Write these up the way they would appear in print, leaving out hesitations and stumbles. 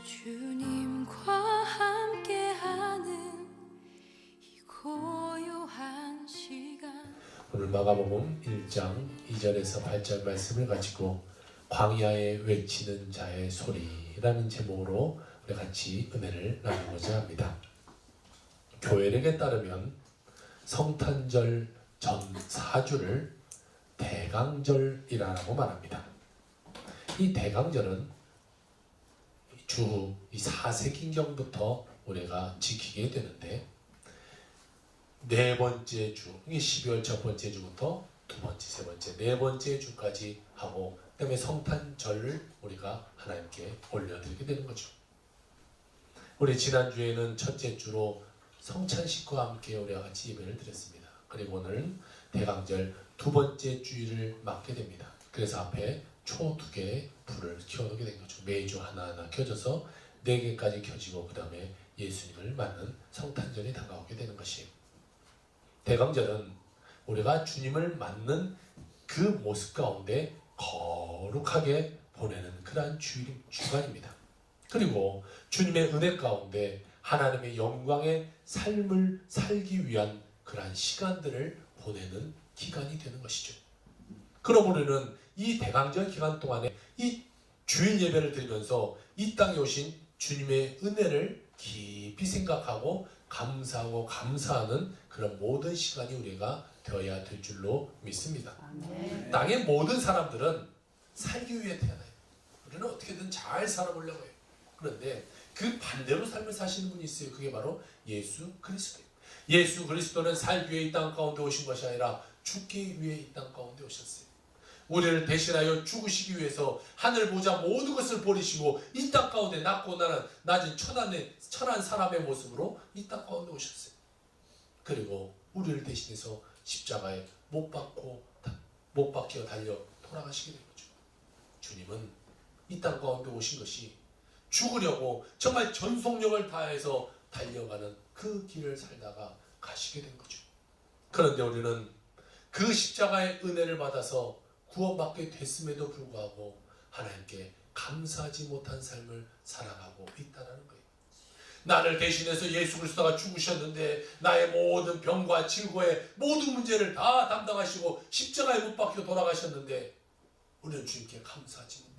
주님과 함께하는 이 고요한 시간. 오늘 마가복음 1장 2절에서 8절 말씀을 가지고 광야에 외치는 자의 소리라는 제목으로 우리 같이 은혜를 나누고자 합니다. 교회력에 따르면 성탄절 전 4주를 대강절이라고 말합니다. 이 대강절은 주 4세기경부터 우리가 지키게 되는데 네 번째 주, 이게 12월 첫 번째 주부터 두 번째, 세 번째, 네 번째 주까지 하고 그다음에 성탄절을 우리가 하나님께 올려드리게 되는 거죠. 우리 지난주에는 첫째 주로 성찬식과 함께 우리가 같이 예배를 드렸습니다. 그리고 오늘은 대강절 두 번째 주일을 맞게 됩니다. 그래서 앞에 초 2개의 불을 켜놓게 된 거죠. 매주 하나하나 켜져서 4개까지 켜지고 그 다음에 예수님을 맞는 성탄절이 다가오게 되는 것이에요. 대강절은 우리가 주님을 맞는 그 모습 가운데 거룩하게 보내는 그러한 주간입니다. 그리고 주님의 은혜 가운데 하나님의 영광의 삶을 살기 위한 그러한 시간들을 보내는 기간이 되는 것이죠. 그러므로 우리는 이 대강절 기간 동안에 이 주일 예배를 드리면서 이 땅에 오신 주님의 은혜를 깊이 생각하고 감사하고 감사하는 그런 모든 시간이 우리가 되어야 될 줄로 믿습니다. 네. 땅의 모든 사람들은 살기 위해 태어나요. 우리는 어떻게든 잘 살아보려고 해요. 그런데 그 반대로 삶을 사시는 분이 있어요. 그게 바로 예수 그리스도예요. 예수 그리스도는 살기 위해 이 땅 가운데 오신 것이 아니라 죽기 위해 이 땅 가운데 오셨어요. 우리를 대신하여 죽으시기 위해서 하늘 보자 모든 것을 버리시고 이 땅 가운데 낮고 낮은 천한 사람의 모습으로 이 땅 가운데 오셨어요. 그리고 우리를 대신해서 십자가에 못 박혀 달려 돌아가시게 된 거죠. 주님은 이 땅 가운데 오신 것이 죽으려고 정말 전속력을 다해서 달려가는 그 길을 살다가 가시게 된 거죠. 그런데 우리는 그 십자가의 은혜를 받아서 구원받게 됐음에도 불구하고 하나님께 감사하지 못한 삶을 살아가고 있다는 거예요. 나를 대신해서 예수 그리스도가 죽으셨는데 나의 모든 병과 질고의 모든 문제를 다 담당하시고 십자가에 못 박혀 돌아가셨는데 우리는 주님께 감사하지 못해요.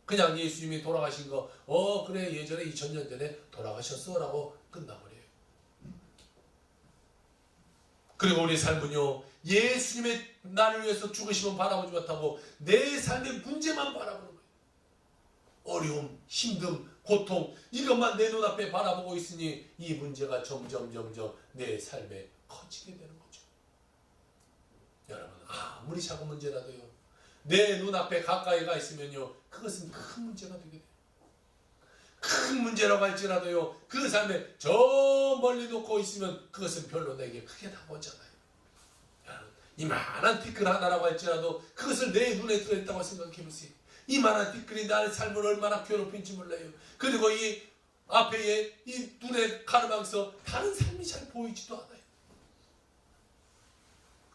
그냥 예수님이 돌아가신 거 그래 예전에 2000년 전에 돌아가셨어 라고 끝나버려요. 그리고 우리 삶은요 예수님의 나를 위해서 죽으심은 바라보지 못하고 내 삶의 문제만 바라보는 거예요. 어려움, 힘듦, 고통 이것만 내 눈앞에 바라보고 있으니 이 문제가 점점 내 삶에 커지게 되는 거죠. 여러분 아무리 작은 문제라도요 내 눈앞에 가까이 가 있으면요 그것은 큰 문제가 되게 돼요. 큰 문제라고 할지라도요 그 삶에 저 멀리 놓고 있으면 그것은 별로 내게 크게 다가오잖아요. 이만한 티끌 하나라고 할지라도 그것을 내 눈에 들어있다고 생각해보세요. 이만한 티끌이 나의 삶을 얼마나 괴롭힌지 몰라요. 그리고 이 앞에 이 눈에 가르면서 다른 삶이 잘 보이지도 않아요.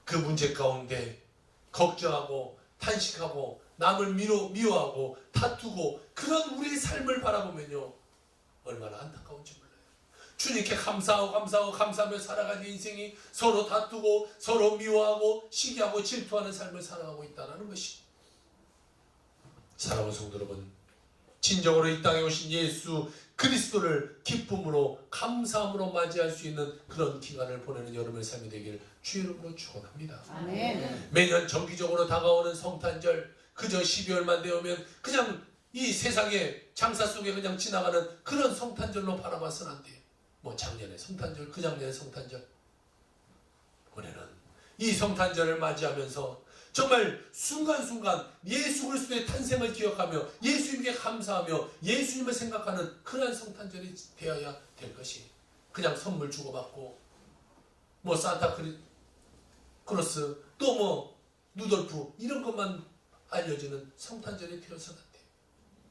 그 문제 가운데 걱정하고 탄식하고 남을 미워하고 다투고 그런 우리의 삶을 바라보면요 얼마나 안타까운지 몰라요. 주님께 감사하며 살아가는 인생이 서로 다투고 서로 미워하고 시기하고 질투하는 삶을 살아가고 있다는 것이 사랑하는 성도 여러분 진정으로 이 땅에 오신 예수 그리스도를 기쁨으로 감사함으로 맞이할 수 있는 그런 기간을 보내는 여러분의 삶이 되기를 주의 이름으로 축원합니다. 아멘. 매년 정기적으로 다가오는 성탄절 그저 12월만 되면 그냥 이 세상의 장사 속에 그냥 지나가는 그런 성탄절로 바라봐서는 안 돼요. 뭐 작년에 성탄절, 그 작년에 성탄절. 우리는 이 성탄절을 맞이하면서 정말 순간순간 예수 그리스도의 탄생을 기억하며 예수님께 감사하며 예수님을 생각하는 그런 성탄절이 되어야 될 것이 그냥 선물 주고받고 뭐 산타크로스 또 뭐 누돌프 이런 것만 알려지는 성탄절이 되어서는 안 돼요.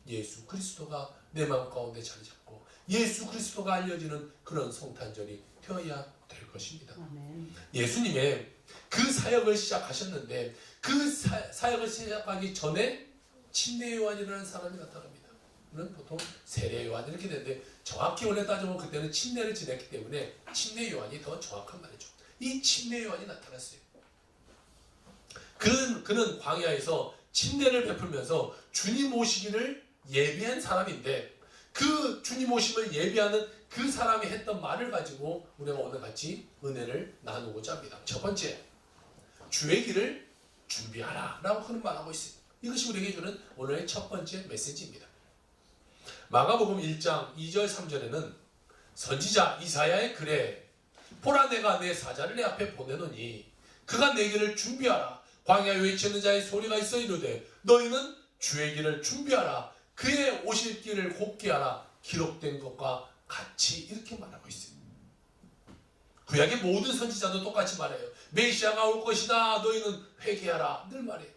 예수 그리스도가 내 마음 가운데 자리 잡고 예수 그리스도가 알려지는 그런 성탄절이 되어야 될 것입니다. 아멘. 예수님의 그 사역을 시작하셨는데 그 사역을 시작하기 전에 침례 요한이라는 사람이 나타납니다. 보통 세례 요한 이렇게 되는데 정확히 원래 따지면 그때는 침례를 지냈기 때문에 침례 요한이 더 정확한 말이죠. 이 침례 요한이 나타났어요. 그는 광야에서 침례를 베풀면서 주님 오시기를 예비한 사람인데 그 주님 오심을 예비하는 그 사람이 했던 말을 가지고 우리가 오늘 같이 은혜를 나누고자 합니다. 첫 번째, 주의 길을 준비하라 라고 하는 말하고 있어요. 이것이 우리에게 주는 오늘의 첫 번째 메시지입니다. 마가복음 1장 2절 3절에는 선지자 이사야의 글에 보라 내가 내 사자를 내 앞에 보내노니 그가 내 길을 준비하라. 광야에 외치는 자의 소리가 있어 이르되 너희는 주의 길을 준비하라. 그의 오실 길을 곱게 하라. 기록된 것과 같이 이렇게 말하고 있어요. 구약의 모든 선지자도 똑같이 말해요. 메시아가 올 것이다. 너희는 회개하라. 늘 말해요.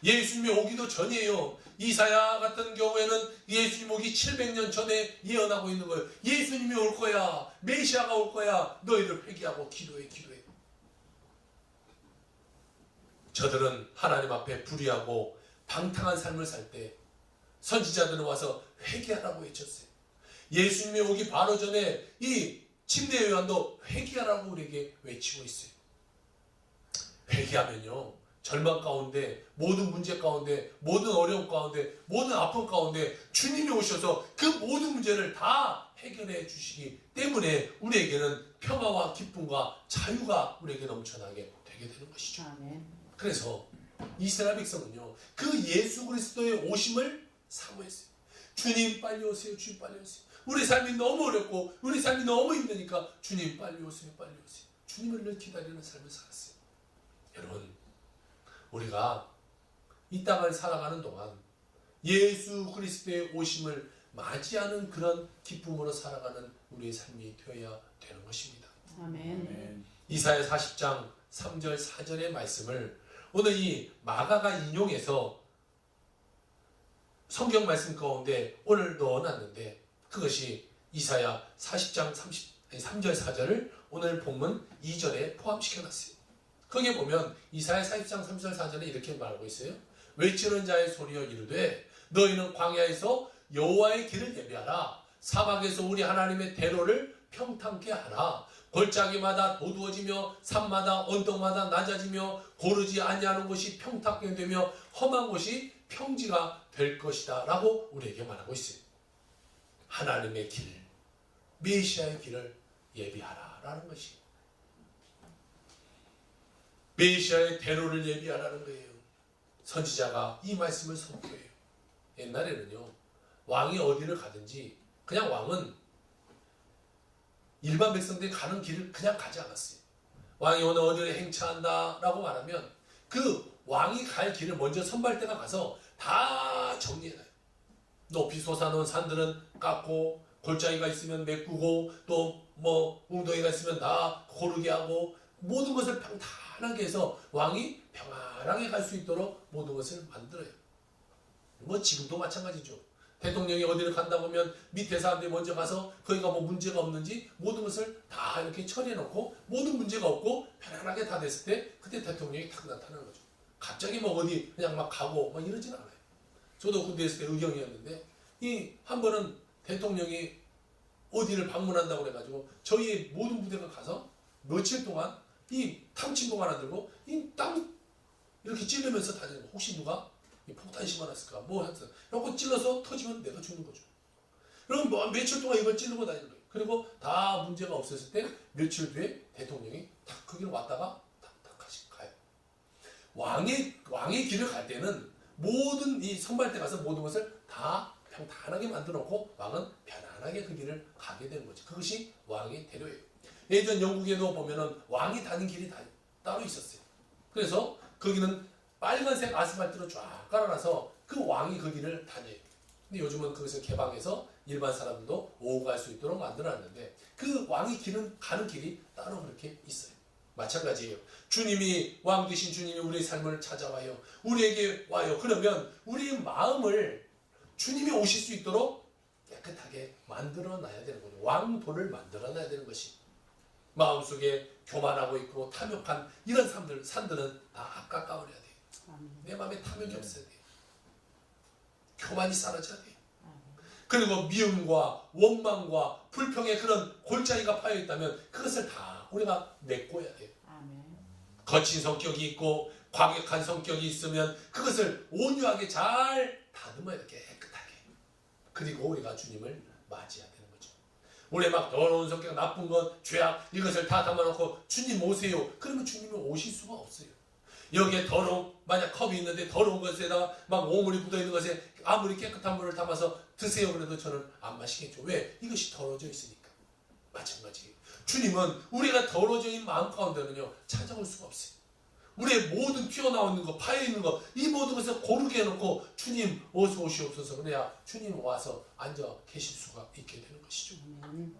예수님이 오기도 전이에요. 이사야 같은 경우에는 예수님 오기 700년 전에 예언하고 있는 거예요. 예수님이 올 거야. 메시아가 올 거야. 너희들 회개하고 기도해. 저들은 하나님 앞에 불의하고 방탕한 삶을 살 때 선지자들은 와서 회개하라고 외쳤어요. 예수님이 오기 바로 전에 이 침례 요한도 회개하라고 우리에게 외치고 있어요. 회개하면요, 절망 가운데, 모든 문제 가운데, 모든 어려움 가운데, 모든 아픔 가운데 주님이 오셔서 그 모든 문제를 다 해결해 주시기 때문에 우리에게는 평화와 기쁨과 자유가 우리에게 넘쳐나게 되게 되는 것이죠. 아멘. 그래서 이스라엘 백성은요, 그 예수 그리스도의 오심을 사모했어요. 주님 빨리 오세요. 주님 빨리 오세요. 우리 삶이 너무 어렵고 우리 삶이 너무 힘드니까 주님 빨리 오세요. 빨리 오세요. 주님을 늘 기다리는 삶을 살았어요. 여러분, 우리가 이 땅을 살아가는 동안 예수 그리스도의 오심을 맞이하는 그런 기쁨으로 살아가는 우리의 삶이 되어야 되는 것입니다. 아멘. 이사야 40장 3절 4절의 말씀을 오늘 이 마가가 인용해서 성경 말씀 가운데 오늘 넣어놨는데 그것이 이사야 40장 3절 4절을 오늘 본문 2절에 포함시켜놨어요. 거기에 보면 이사야 40장 3절 4절에 이렇게 말하고 있어요. 외치는 자의 소리여 이르되 너희는 광야에서 여호와의 길을 예비하라. 사막에서 우리 하나님의 대로를 평탄케 하라. 골짜기마다 도두어지며 산마다 언덕마다 낮아지며 고르지 아니하는 곳이 평탄하게 되며 험한 곳이 평지가 될 것이다 라고 우리에게 말하고 있어요. 하나님의 길, 메시아의 길을 예비하라 라는 것이 메시아의 대로를 예비하라는 거예요. 선지자가 이 말씀을 선포해요. 옛날에는요, 왕이 어디를 가든지 그냥 왕은 일반 백성들이 가는 길을 그냥 가지 않았어요. 왕이 오늘 어디를 행차한다 라고 말하면 그 왕이 갈 길을 먼저 선발대가 가서 다 정리해놔요. 높이 솟아놓은 산들은 깎고 골짜기가 있으면 메꾸고 또 뭐 웅덩이가 있으면 다 고르게 하고 모든 것을 평탄하게 해서 왕이 평안하게 갈 수 있도록 모든 것을 만들어요. 뭐 지금도 마찬가지죠. 대통령이 어디를 간다고 하면 밑에 사람들이 먼저 가서 거기가 뭐 문제가 없는지 모든 것을 다 이렇게 처리해놓고 모든 문제가 없고 편안하게 다 됐을 때 그때 대통령이 탁 나타나는 거죠. 갑자기 뭐 어디 그냥 막 가고 막 이러진 않아요. 저도 군대에 있을 때 의경이었는데 이 한 번은 대통령이 어디를 방문한다고 그래가지고 저희의 모든 부대가 가서 며칠 동안 이 탐침봉 하나 들고 이 땅 이렇게 찌르면서 다니는 거. 혹시 누가 이 폭탄 심어놨을까 뭐 했어. 이러고 찔러서 터지면 내가 죽는 거죠. 그럼 뭐 며칠 동안 이걸 찌르고 다니는 거예요. 그리고 다 문제가 없었을 때 며칠 뒤에 대통령이 딱 거기로 왔다가 탁탁 가요. 왕의 길을 갈 때는 모든 이 선발대 가서 모든 것을 다 평탄하게 만들어 놓고 왕은 편안하게 그 길을 가게 되는 거죠. 그것이 왕의 대로예요. 예전 영국에도 보면은 왕이 다닌 길이 다 따로 있었어요. 그래서 거기는 빨간색 아스팔트로 쫙 깔아놔서 그 왕이 그 길을 다녀요. 근데 요즘은 그것을 개방해서 일반 사람들도 오고 갈 수 있도록 만들어놨는데 그 왕이 가는 길이 따로 그렇게 있어요. 마찬가지예요. 주님이 왕 되신 주님이 우리의 삶을 찾아와요. 우리에게 와요. 그러면 우리의 마음을 주님이 오실 수 있도록 깨끗하게 만들어놔야 되는 거죠. 왕도를 만들어놔야 되는 것이. 마음속에 교만하고 있고 탐욕한 이런 산들은 다 깎아버려야 돼요. 내 마음에 탐욕이 없어야 돼요. 교만이 사라져야 돼요. 그리고 미움과 원망과 불평의 그런 골짜기가 파여 있다면 그것을 다 우리가 메꿔야 돼요. 아멘. 거친 성격이 있고 과격한 성격이 있으면 그것을 온유하게 잘 다듬어야 돼. 깨끗하게. 그리고 우리가 주님을 맞이해야 되는 거죠. 우리 막 더러운 성격, 나쁜 것, 죄악 이것을 다 담아놓고 주님 오세요. 그러면 주님은 오실 수가 없어요. 여기에 더러운, 만약 컵이 있는데 더러운 것에다가 막 오물이 묻어있는 것에 아무리 깨끗한 물을 담아서 드세요 그래도 저는 안 마시겠죠. 왜? 이것이 더러워져 있으니까. 마찬가지예요. 주님은 우리가 더러워져 있는 마음 가운데는요 찾아올 수가 없어요. 우리의 모든 튀어나오는 거, 파여있는 거, 이 모든 것을 고르게 해놓고 주님 어서 오시옵소서 그래야 주님 와서 앉아 계실 수가 있게 되는 것이죠. 아멘.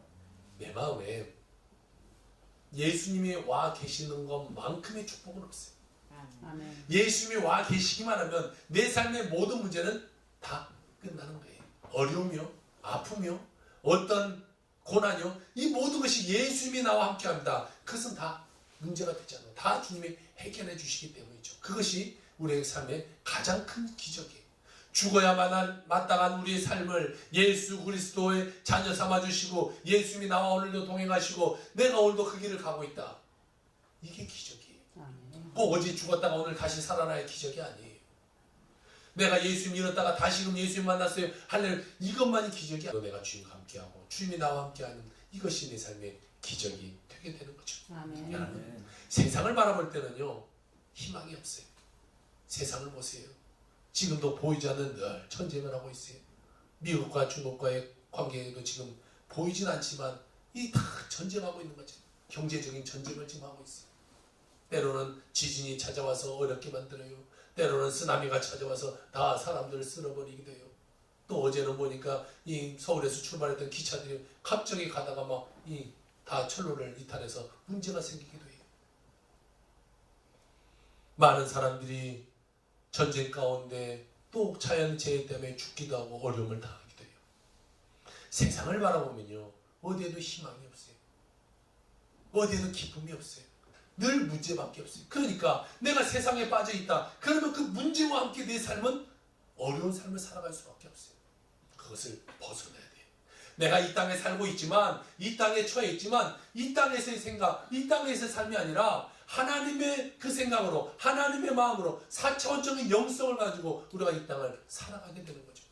내 마음에 예수님이 와 계시는 것만큼의 축복은 없어요. 아멘. 예수님이 와 계시기만 하면 내 삶의 모든 문제는 다 끝나는 거예요. 어려움이요, 아픔이요, 어떤 고난이요, 이 모든 것이 예수님이 나와 함께합니다. 그것은 다 문제가 되지 않아요. 다 주님이 해결해 주시기 때문이죠. 그것이 우리의 삶의 가장 큰 기적이에요. 죽어야만 마땅한 우리의 삶을 예수 그리스도의 자녀 삼아주시고 예수님이 나와 오늘도 동행하시고 내가 오늘도 그 길을 가고 있다. 이게 기적이에요. 아멘. 꼭 어제 죽었다가 오늘 다시 살아나의 기적이 아니에요. 내가 예수님 잃었다가 다시금 예수님 만났어요. 할렐루야. 이것만이 기적이 아니고 내가 주님과 함께하고 주님이 나와 함께하는 이것이 내 삶의 기적이 되게 되는 거죠. 아멘. 여러분, 세상을 바라볼 때는요 희망이 없어요. 세상을 보세요. 지금도 보이지 않는 늘 전쟁을 하고 있어요. 미국과 중국과의 관계도 지금 보이진 않지만 이 다 전쟁하고 있는 거죠. 경제적인 전쟁을 지금 하고 있어요. 때로는 지진이 찾아와서 어렵게 만들어요. 때로는 쓰나미가 찾아와서 다 사람들을 쓸어버리기도 해요. 또 어제는 보니까 이 서울에서 출발했던 기차들이 갑자기 가다가 막 이 다 철로를 이탈해서 문제가 생기기도 해요. 많은 사람들이 전쟁 가운데 또 자연재해 때문에 죽기도 하고 어려움을 당하기도 해요. 세상을 바라보면요 어디에도 희망이 없어요. 어디에도 기쁨이 없어요. 늘 문제밖에 없어요. 그러니까 내가 세상에 빠져 있다. 그러면 그 문제와 함께 내 삶은 어려운 삶을 살아갈 수밖에 없어요. 그것을 벗어나야 돼요. 내가 이 땅에 살고 있지만 이 땅에 처해 있지만 이 땅에서의 생각, 이 땅에서의 삶이 아니라 하나님의 그 생각으로 하나님의 마음으로 4차원적인 영성을 가지고 우리가 이 땅을 살아가게 되는 거죠.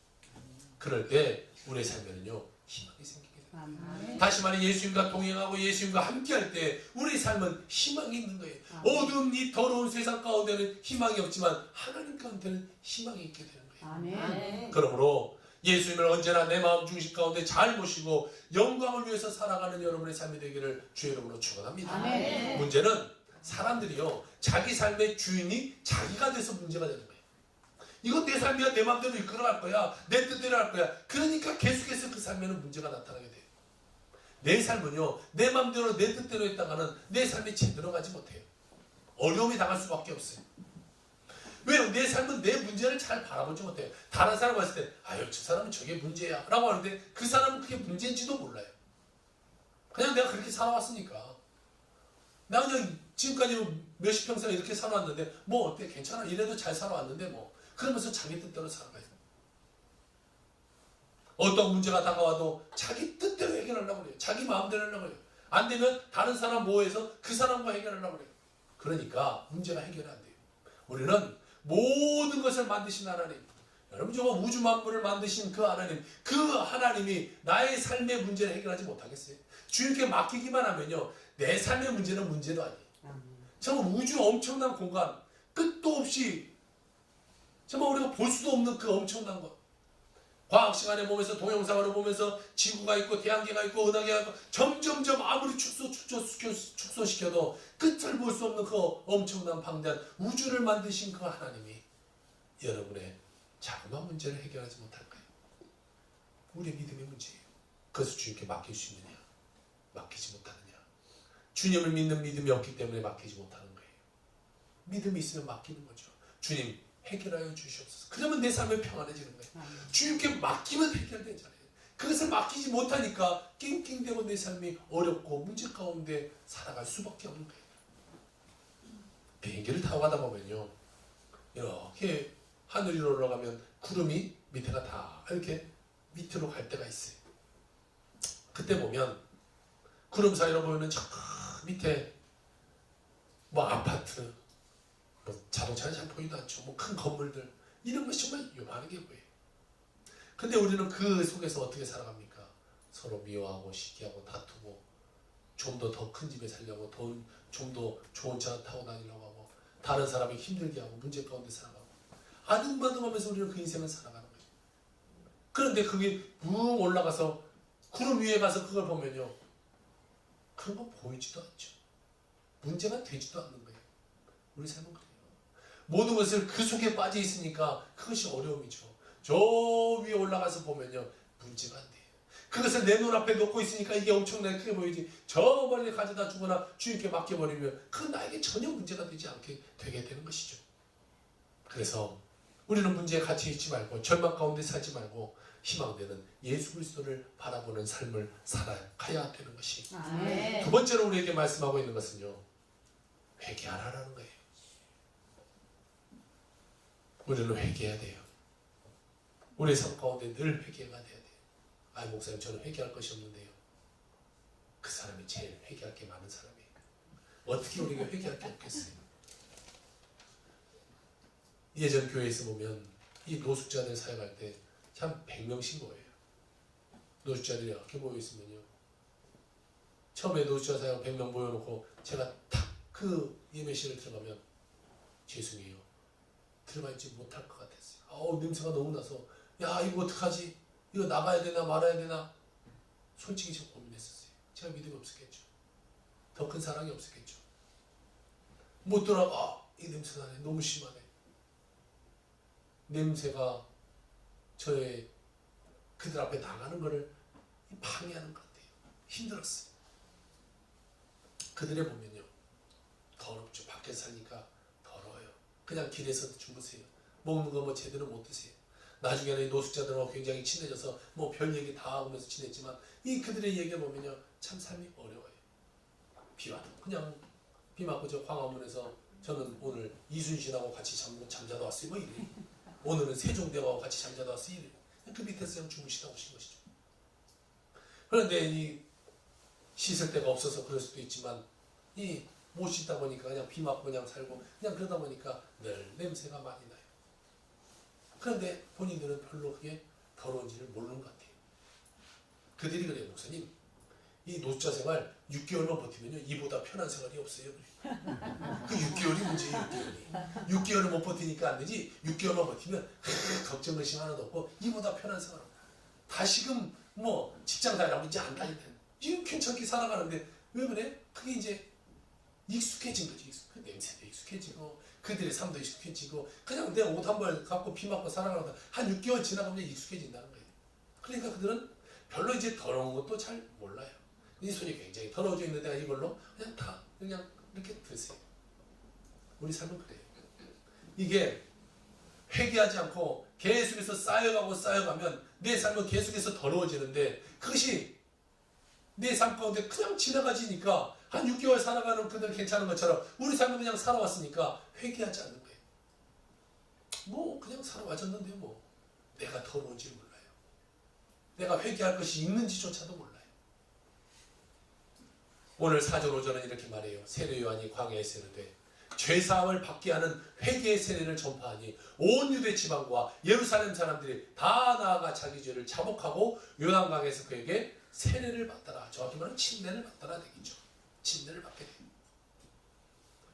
그럴 때 우리의 삶에는요 희망이 생기게 돼요. 아멘. 다시 말해 예수님과 동행하고 예수님과 함께할 때 우리 삶은 희망이 있는 거예요. 어두운 이 더러운 세상 가운데는 희망이 없지만 하나님 가운데는 희망이 있게 되는 거예요. 아멘. 그러므로 예수님을 언제나 내 마음 중심 가운데 잘 모시고 영광을 위해서 살아가는 여러분의 삶이 되기를 주의 이름으로 축원합니다. 아멘. 문제는 사람들이요 자기 삶의 주인이 자기가 돼서 문제가 되는 거예요. 이건 내 삶이야, 내 마음대로 이끌어갈 거야, 내 뜻대로 할 거야. 그러니까 계속해서 그 삶에는 문제가 나타나게 돼요. 내 삶은요 내 마음대로 내 뜻대로 했다가는 내 삶이 제대로 가지 못해요. 어려움이 당할 수밖에 없어요. 왜요? 내 삶은 내 문제를 잘 바라보지 못해요. 다른 사람 봤을 때 아유 저 사람은 저게 문제야 라고 하는데 그 사람은 그게 문제인지도 몰라요. 그냥 내가 그렇게 살아왔으니까 나 그냥 지금까지 몇십 평생 이렇게 살아왔는데 뭐 어때 괜찮아 이래도 잘 살아왔는데 뭐 그러면서 자기 뜻대로 살아가요. 어떤 문제가 다가와도 자기 뜻대로 해결하려고 그래요. 자기 마음대로 하려고 그래요. 안 되면 다른 사람 모아서 그 사람과 해결하려고 그래요. 그러니까 문제가 해결이 안 돼요. 우리는 모든 것을 만드신 하나님, 여러분 정말 우주 만물을 만드신 그 하나님, 그 하나님이 나의 삶의 문제를 해결하지 못하겠어요? 주님께 맡기기만 하면요 내 삶의 문제는 문제도 아니에요. 정말 우주 엄청난 공간, 끝도 없이 정말 우리가 볼 수도 없는 그 엄청난 것, 과학 시간에 보면서 동영상으로 보면서 지구가 있고 태양계가 있고 은하계가 있고 점점점 아무리 축소시켜도 끝을 볼 수 없는 그 엄청난 방대한 우주를 만드신 그 하나님이 여러분의 자그마한 문제를 해결하지 못할까요? 우리의 믿음의 문제예요. 그것을 주님께 맡길 수 있느냐 맡기지 못하느냐. 주님을 믿는 믿음이 없기 때문에 맡기지 못하는 거예요. 믿음이 있으면 맡기는 거죠. 주님 해결하여 주시옵소서. 그러면 내 삶이 평안해지는 거예요. 주님께 맡기면 해결되잖아요. 그것을 맡기지 못하니까 낑낑대고 내 삶이 어렵고 문제 가운데 살아갈 수밖에 없는 거예요. 비행기를 타고 가다 보면요 이렇게 하늘 위로 올라가면 구름이 밑에가 다 이렇게 밑으로 갈 때가 있어요. 그때 보면 구름 사이로 보이는 저 밑에 뭐 아파트, 뭐 자동차는 잘 보이도 않죠. 뭐 큰 건물들 이런 것이 정말 요만하게 보여요. 근데 우리는 그 속에서 어떻게 살아갑니까? 서로 미워하고 시기하고 다투고 좀 더 큰 집에 살려고 좀 더 좋은 차 타고 다니려고 하고 다른 사람이 힘들게 하고 문제 가운데 살아가고 아둥바둥하면서 우리는 그 인생을 살아가는 거예요. 그런데 그게 붕 올라가서 구름 위에 가서 그걸 보면요, 그런 건 보이지도 않죠. 문제가 되지도 않는 거예요. 우리 삶은 그래요. 모든 것을 그 속에 빠져 있으니까 그것이 어려움이죠. 저 위에 올라가서 보면요, 문제가 안 돼요. 그것을 내 눈앞에 놓고 있으니까 이게 엄청나게 크게 보이지, 저 멀리 가져다 주거나 주인께 맡겨버리면 그건 나에게 전혀 문제가 되지 않게 되게 되는 것이죠. 그래서 우리는 문제에 갇혀 있지 말고 절망 가운데 살지 말고 희망되는 예수 그리스도를 바라보는 삶을 살아가야 되는 것이, 아멘. 두 번째로 우리에게 말씀하고 있는 것은요, 회개하라는 거예요. 우리는 회개해야 돼요. 우리의 삶 가운데 늘 회개가 돼야 돼요. 아, 목사님, 저는 회개할 것이 없는데요. 그 사람이 제일 회개할 게 많은 사람이에요. 어떻게 우리가 회개할 게 없겠어요? 예전 교회에서 보면 이 노숙자들 사역할 때 참 100명씩 모여요. 노숙자들이 이렇게 모여있으면요, 처음에 노숙자 사역 100명 모여놓고 제가 탁 그 예배실을 들어가면 죄송해요, 들어가지 못할 것 같았어요. 냄새가 너무 나서 야, 이거 어떡하지? 이거 나가야 되나 말아야 되나? 솔직히 제가 고민했었어요. 제가 믿음이 없었겠죠. 더 큰 사랑이 없었겠죠. 못 들어가. 이 냄새 나네. 너무 심하네. 냄새가 저의 그들 앞에 나가는 것을 방해하는 것 같아요. 힘들었어요. 그들에 보면요, 더럽죠. 밖에서 사니까 더러워요. 그냥 길에서 주무세요. 먹는 거 뭐 제대로 못 드세요. 나중에는 이 노숙자들하고 굉장히 친해져서 뭐 별 얘기 다 하면서 지냈지만 이 그들의 얘기를 보면요, 참 삶이 어려워요. 비 와도 그냥 비 맞고 저 광화문에서 저는 오늘 이순신하고 같이 잠자다 왔어요. 뭐 이래. 오늘은 세종대왕하고 같이 잠자다 왔어요. 이래. 그 밑에서 그냥 주무시다 오신 것이죠. 그런데 이 씻을 데가 없어서 그럴 수도 있지만 이 못 씻다 보니까 그냥 비 맞고 그냥 살고 그냥 그러다 보니까 늘 냄새가 많이 나요. 그런데 본인들은 별로 그게 더러운지를 모르는 것 같아요. 그들이 그래요. 목사님, 이 노숙자 생활 6개월만 버티면요, 이보다 편한 생활이 없어요. 그 6개월이 문제예요. 6개월을 못 버티니까 안 되지, 6개월만 버티면 걱정 의심 하나도 없고 이보다 편한 생활. 다시금 뭐 직장 다니라고 이제 안 다니는, 지금 괜찮게 살아가는데 왜 그래? 그게 이제 익숙해진 거지. 그 냄새도 익숙해지고 그들의 삶도 익숙해지고 그냥 내 옷 한 벌 갖고 비 맞고 살아가다 한 6개월 지나가면 익숙해진다는 거예요. 그러니까 그들은 별로 이제 더러운 것도 잘 몰라요. 이 손이 굉장히 더러워져 있는데 이걸로 그냥 다 그냥 이렇게 드세요. 우리 삶은 그래요. 이게 회개하지 않고 계속해서 쌓여가면 내 삶은 계속해서 더러워지는데 그것이 내 삶 가운데 그냥 지나가지니까 한 6개월 살아가는 그들 괜찮은 것처럼 우리 삶은 그냥 살아왔으니까 회개하지 않는 거예요. 뭐 그냥 살아와졌는데 뭐 내가 더러운지 몰라요. 내가 회개할 것이 있는지조차도 몰라요. 오늘 4절 5절은 이렇게 말해요. 세례 요한이 광야에서 이르되 죄사함을 받게 하는 회개의 세례를 전파하니 온 유대 지방과 예루살렘 사람들이 다 나아가 자기 죄를 자복하고 요단강에서 그에게 세례를 받더라. 정확히 말하면 침례를 받더라 되겠죠. 침례를 받게 돼요.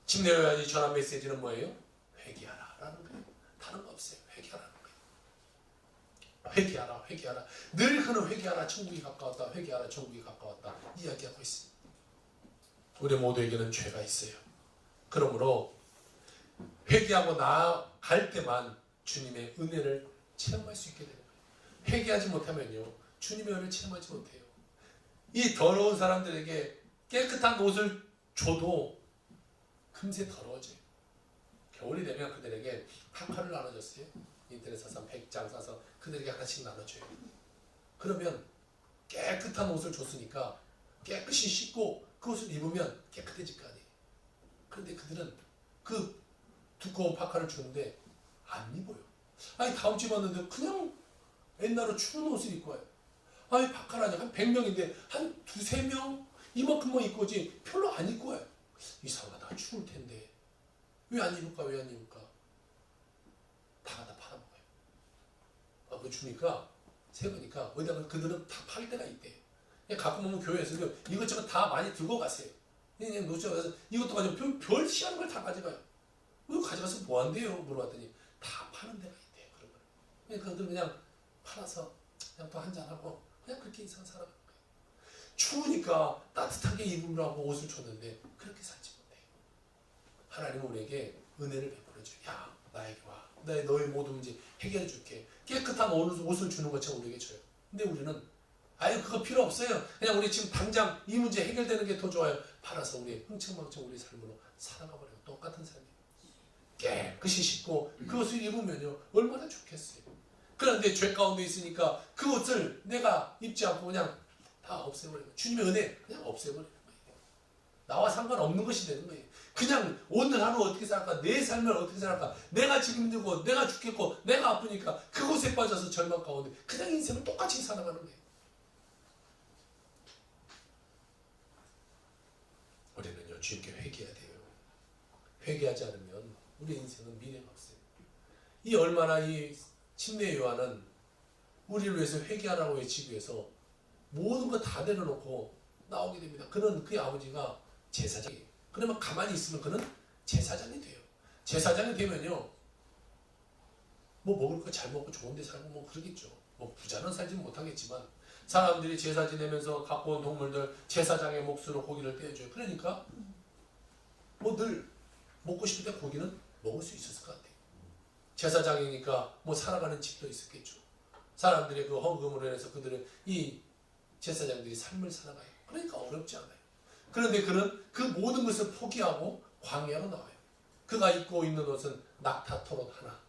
침례 요한이 전한 메시지는 뭐예요? 회개하라 라는 거예요. 다른 거 없어요. 회개하라는 거예요. 회개하라, 회개하라. 늘 그는 회개하라, 천국이 가까웠다. 회개하라, 천국이 가까웠다. 이야기하고 있습니다. 우리 모두에게는 죄가 있어요. 그러므로 회개하고 나아갈 때만 주님의 은혜를 체험할 수 있게 되는 거예요. 회개하지 못하면요, 주님의 은혜를 체험하지 못해요. 이 더러운 사람들에게 깨끗한 옷을 줘도 금세 더러워져요. 겨울이 되면 그들에게 파카를 나눠줬어요. 인터넷 사서 100장 사서 그들에게 하나씩 나눠줘요. 그러면 깨끗한 옷을 줬으니까 깨끗이 씻고 그 옷을 입으면 깨끗해질 거 아니에요. 그런데 그들은 그 두꺼운 파카를 주는데 안 입어요. 아니 다음 주에 봤는데 그냥 옛날로 추운 옷을 입고 와요. 아니 바깥 한 100명인데 한 두세 명 이만큼만 입고 오지 별로 안 입고 와요. 이상하다. 추울 텐데 왜 안 입을까? 왜 안 입을까? 다 갖다 팔아먹어요. 아, 그거 주니까 새 거니까 어디다가 그들은 다 팔 때가 있대요. 그냥 갖고 오면 교회에서 이것저것 다 많이 들고 가세요. 그냥 놓쳐가서 이것도 가지고 별 희한한 걸 다 가져가요. 이거 가져가서 뭐 한대요? 물어봤더니 다 파는 데가 있대요. 그런 걸. 그러니까 그들 그냥 팔아서 그냥 또 한잔하고 그냥 그렇게 인생 살아가는 거예요. 추우니까 따뜻하게 입으라고 옷을 줬는데 그렇게 살지 못해요. 하나님은 우리에게 은혜를 베풀어줘요. 야, 나에게 와. 너의 모든 문제 해결해 줄게. 깨끗한 옷을 주는 것처럼 우리에게 줘요. 근데 우리는 아유 그거 필요 없어요. 그냥 우리 지금 당장 이 문제 해결되는 게 더 좋아요. 팔아서 우리 흥청망청 우리 삶으로 살아가 버려요. 똑같은 삶이에요. 깨끗이 씻고 그 옷을 입으면요 얼마나 좋겠어요. 그런데 죄 가운데 있으니까 그 옷을 내가 입지 않고 그냥 다 없애버리는 거예요. 주님의 은혜 그냥 없애버리는 거예요. 나와 상관없는 것이 되는 거예요. 그냥 오늘 하루 어떻게 살까? 내 삶을 어떻게 살까? 내가 지금 힘들고 내가 죽겠고 내가 아프니까 그곳에 빠져서 절망 가운데 그냥 인생을 똑같이 살아가는 거예요. 우리는요 주님께 회개해야 돼요. 회개하지 않으면 우리 인생은 미래가 없어요. 이 얼마나 이 침례 요한은 우리를 위해서 회개하라고 외치기 위해서 모든 거 다 내려놓고 나오게 됩니다. 그는 그의 아버지가 제사장이에요. 그러면 가만히 있으면 그는 제사장이 돼요. 제사장이 되면요 뭐 먹을 거 잘 먹고 좋은 데 살고 뭐 그러겠죠. 뭐 부자는 살지는 못하겠지만 사람들이 제사 지내면서 갖고 온 동물들 제사장의 몫으로 고기를 떼어줘요. 그러니까 뭐 늘 먹고 싶을 때 고기는 먹을 수 있었을 것 같아요. 제사장이니까 뭐 살아가는 집도 있었겠죠. 사람들의 그 헌금으로 인해서 그들은 이 제사장들이 삶을 살아가요. 그러니까 어렵지 않아요. 그런데 그는 그 모든 것을 포기하고 광야로 나와요. 그가 입고 있는 옷은 낙타토롯 하나.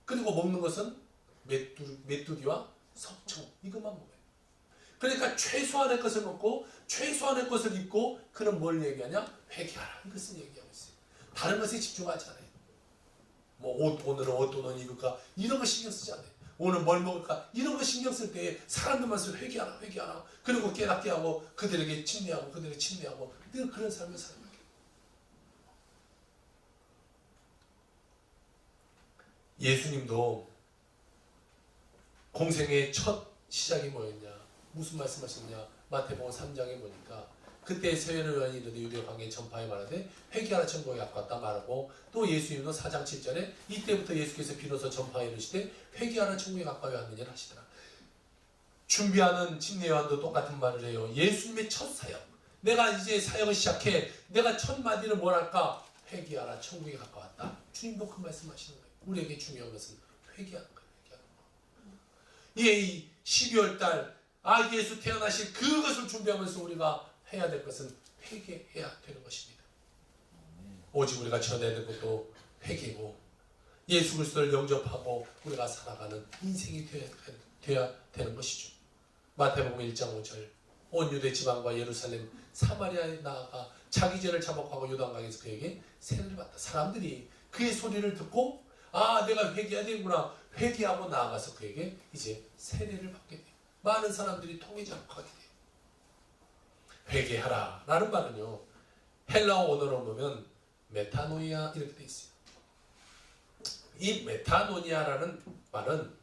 그리고 먹는 것은 메뚜기와 석청 이것만 먹어요. 그러니까 최소한의 것을 먹고 최소한의 것을 입고 그는 뭘 얘기하냐? 회개하라. 이것을 얘기하고 있어요. 다른 것에 집중하지 않아요. 뭐 오늘은 어떤 옷 입을까? 이런 거 신경 쓰지 않아요. 오늘 뭘 먹을까? 이런 거 신경 쓸 때 사람들만 쓰고 회개하라. 회개하라. 그리고 깨닫게 하고 그들에게 침례하고 그들에게 침례하고 늘 그런 삶을 살아가요. 예수님도 공생의 첫 시작이 뭐였냐? 무슨 말씀하셨냐? 마태복음 3장에 보니까 그때 세례 요한이 이르되 유대 관계 전파에 말하되 회개하라 천국에 가깝다 말하고 또 예수님도 4장 7절에 이때부터 예수께서 비로소 전파에 이르시되 회개하라 천국에 가까이 왔느니라 하시더라. 준비하는 침례 요한도 똑같은 말을 해요. 예수님의 첫 사역. 내가 이제 사역을 시작해. 내가 첫 마디는 뭘 할까? 회개하라 천국에 가까웠다. 주님도 그 말씀하시는 거예요. 우리에게 중요한 것은 회개하는 거예요. 이 12월 달 예수 태어나실 그것을 준비하면서 우리가 해야 될 것은 회개해야 되는 것입니다. 오직 우리가 전해야 될 것도 회개고 예수 그리스도를 영접하고 우리가 살아가는 인생이 되어야 되는 것이죠. 마태복음 1장 5절 온 유대 지방과 예루살렘 사마리아에 나아가 자기 죄를 자복하고 요단강에서 그에게 세례를 받다. 사람들이 그의 소리를 듣고 내가 회개해야 되는구나. 회개하고 나아가서 그에게 이제 세례를 받게 돼요. 많은 사람들이 통하지 않고 가게 돼요. 회개하라 라는 말은요 헬라어 원어로 보면 메타노이아 이렇게 돼 있어요. 이 메타노니아라는 말은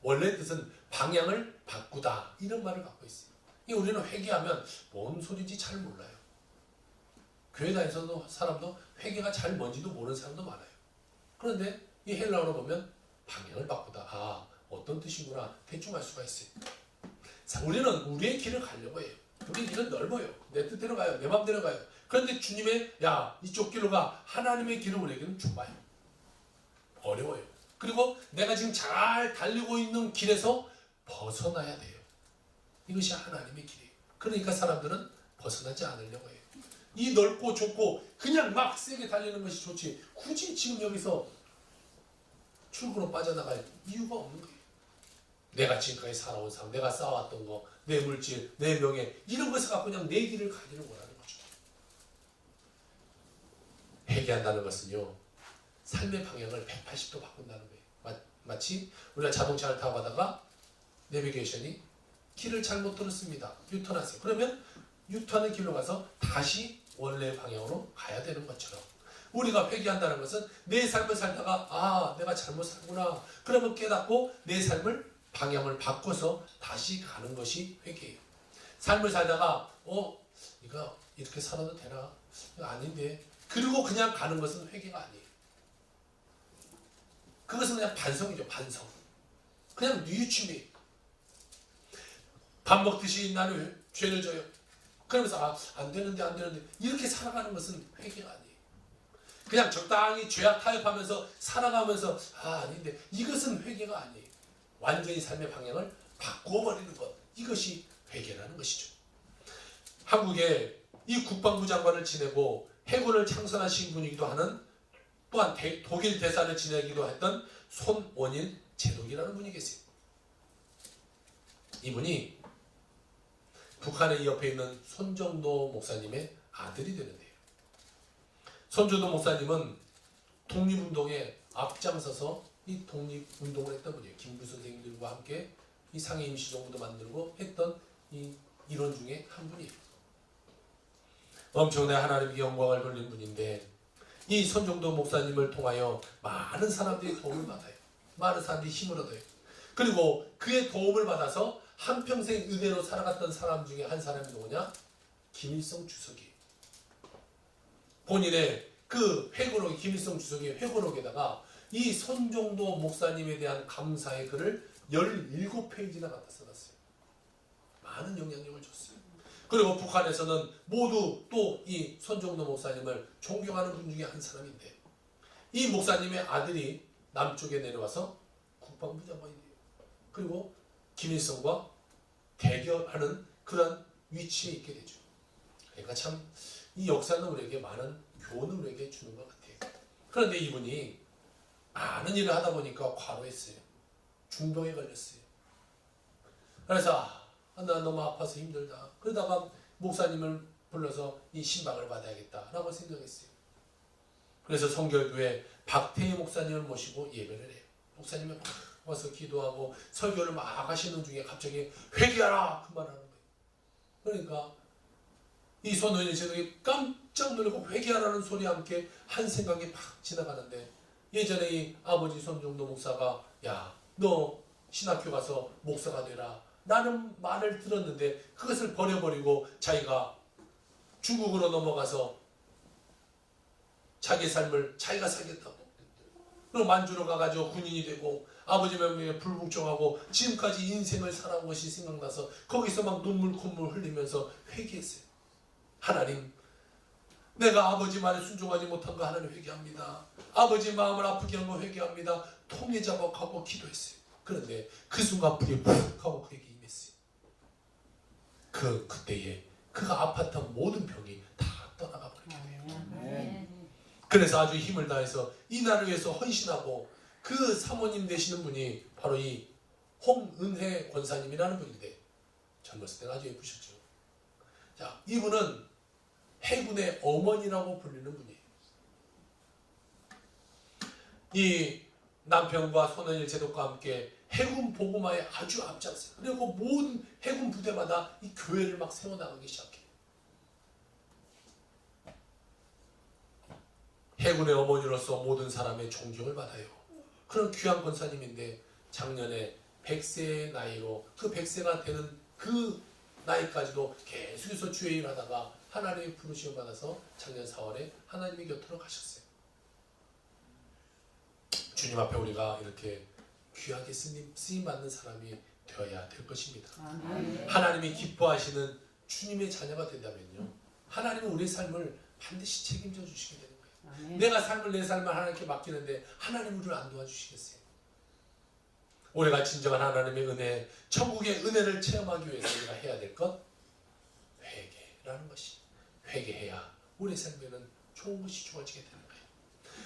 원래 뜻은 방향을 바꾸다 이런 말을 갖고 있어요. 우리는 회개하면 뭔 소리인지 잘 몰라요. 교회 다니서도 사람도 회개가 잘 뭔지도 모르는 사람도 많아요. 그런데 이 헬라어로 보면 방향을 바꾸다. 어떤 뜻이구나 대충 알 수가 있어요. 우리는 우리의 길을 가려고 해요. 우리 길은 넓어요. 내 뜻대로 가요. 내 맘대로 가요. 그런데 주님의 이쪽 길로 가. 하나님의 길은 우리에게는 좁아요. 어려워요. 그리고 내가 지금 잘 달리고 있는 길에서 벗어나야 돼요. 이것이 하나님의 길이에요. 그러니까 사람들은 벗어나지 않으려고 해요. 이 넓고 좁고 그냥 막 세게 달리는 것이 좋지 굳이 지금 여기서 출구로 빠져나갈 이유가 없는 거예요. 내가 지금까지 살아온 삶, 내가 쌓아왔던 거, 내 물질, 내 명예 이런 것을 갖고 그냥 내 길을 가기를 원하는 거죠. 회개한다는 것은요 삶의 방향을 180도 바꾼다는 거예요. 마치 우리가 자동차를 타고 가다가 내비게이션이 길을 잘못 들었습니다. 유턴하세요. 그러면 유턴의 길로 가서 다시 원래 방향으로 가야 되는 것처럼 우리가 회개한다는 것은 내 삶을 살다가 내가 잘못 살구나. 그러면 깨닫고 내 삶을 방향을 바꿔서 다시 가는 것이 회개예요. 삶을 살다가 이거 이렇게 살아도 되나? 이거 아닌데. 그리고 그냥 가는 것은 회개가 아니에요. 그것은 그냥 반성이죠. 반성. 그냥 뉘우침이에요. 밥 먹듯이 나는 죄를 져요. 그러면서 안 되는데 이렇게 살아가는 것은 회개가 아니에요. 그냥 적당히 죄악 타협하면서 살아가면서 아닌데 이것은 회개가 아니에요. 완전히 삶의 방향을 바꿔버리는 것, 이것이 회개라는 것이죠. 한국에 이 국방부 장관을 지내고 해군을 창설하신 분이기도 하는 또한 독일 대사를 지내기도 했던 손원일 제독이라는 분이 계세요. 이분이 북한의 옆에 있는 손정도 목사님의 아들이 되는데요. 손정도 목사님은 독립운동에 앞장서서 이 독립운동을 했던 분이에요. 김구 선생님들과 함께 이 상해 임시정부도 만들고 했던 이 일원 중에 한 분이에요. 엄청난 하나님께 영광을 돌린 분인데 이 손정도 목사님을 통하여 많은 사람들이 도움을 받아요. 많은 사람들이 힘을 얻어요. 그리고 그의 도움을 받아서 한평생 은혜로 살아갔던 사람 중에 한 사람이 누구냐? 김일성 주석이에요. 본인의 그 회고록, 김일성 주석의 회고록에다가 이 손정도 목사님에 대한 감사의 글을 17페이지나 갖다 써놨어요. 많은 영향력을 줬어요. 그리고 북한에서는 모두 또 이 손정도 목사님을 존경하는 분 중에 한 사람인데 이 목사님의 아들이 남쪽에 내려와서 국방부 장관이 돼요. 그리고 김일성과 대결하는 그런 위치에 있게 되죠. 그러니까 참 이 역사는 우리에게 많은 교훈을 우리에게 주는 것 같아요. 그런데 이분이 많은 일을 하다 보니까 과로했어요. 중병에 걸렸어요. 그래서 나 너무 아파서 힘들다. 그러다가 목사님을 불러서 이 신방을 받아야겠다라고 생각했어요. 그래서 성결교회 박태희 목사님을 모시고 예배를 해요. 목사님이 막 와서 기도하고 설교를 막 하시는 중에 갑자기 회개하라! 그 말하는 거예요. 그러니까 이 손원일 제독이 깜짝 놀라고 회개하라는 소리와 함께 한 생각이 팍 지나가는데 예전에 이 아버지 손정도 목사가 야, 너 신학교 가서 목사가 되라 라는 말을 들었는데 그것을 버려버리고 자기가 중국으로 넘어가서 자기 삶을 자기가 살겠다고 그리고 만주로 가가지고 군인이 되고 아버지 명령에 불복종하고 지금까지 인생을 살아온 것이 생각나서 거기서 막 눈물 콧물 흘리면서 회개했어요. 하나님, 내가 아버지 말에 순종하지 못한 거 하나님 회개합니다. 아버지 마음을 아프게 한 거 회개합니다. 통에 잡아가고 기도했어요. 그런데 그 순간 불이 푹 하고 그에게 임했어요. 그때에 그가 아팠던 모든 병이 다 떠나가 버리게 돼요. 그래서 아주 힘을 다해서 이 나라를 위해서 헌신하고 그 사모님 되시는 분이 바로 이 홍은혜 권사님이라는 분인데 젊었을 때는 아주 예쁘셨죠. 자, 이분은 해군의 어머니라고 불리는 분이에요. 이 남편과 손원일 제독과 함께 해군 복음화에 아주 앞장서요. 그리고 모든 해군 부대마다 이 교회를 막 세워나가기 시작해요. 해군의 어머니로서 모든 사람의 존경을 받아요. 그런 귀한 권사님인데 작년에 100세의 나이로 그 100세가 되는 그 나이까지도 계속해서 주의 일을 하다가 하나님의 부르심을 받아서 작년 4월에 하나님의 곁으로 가셨어요. 주님 앞에 우리가 이렇게 귀하게 쓰임받는 사람이 되어야 될 것입니다. 하나님이 기뻐하시는 주님의 자녀가 된다면요, 하나님은 우리의 삶을 반드시 책임져 주시게 되는 거예요. 내가 내 삶을 하나님께 맡기는데 하나님 우리를 안 도와주시겠어요? 우리가 진정한 하나님의 은혜, 천국의 은혜를 체험하기 위해서 우리가 해야 될 것, 회개라는 것이. 회개해야 우리 삶에는 좋은 것이 주어지게 되는 거예요.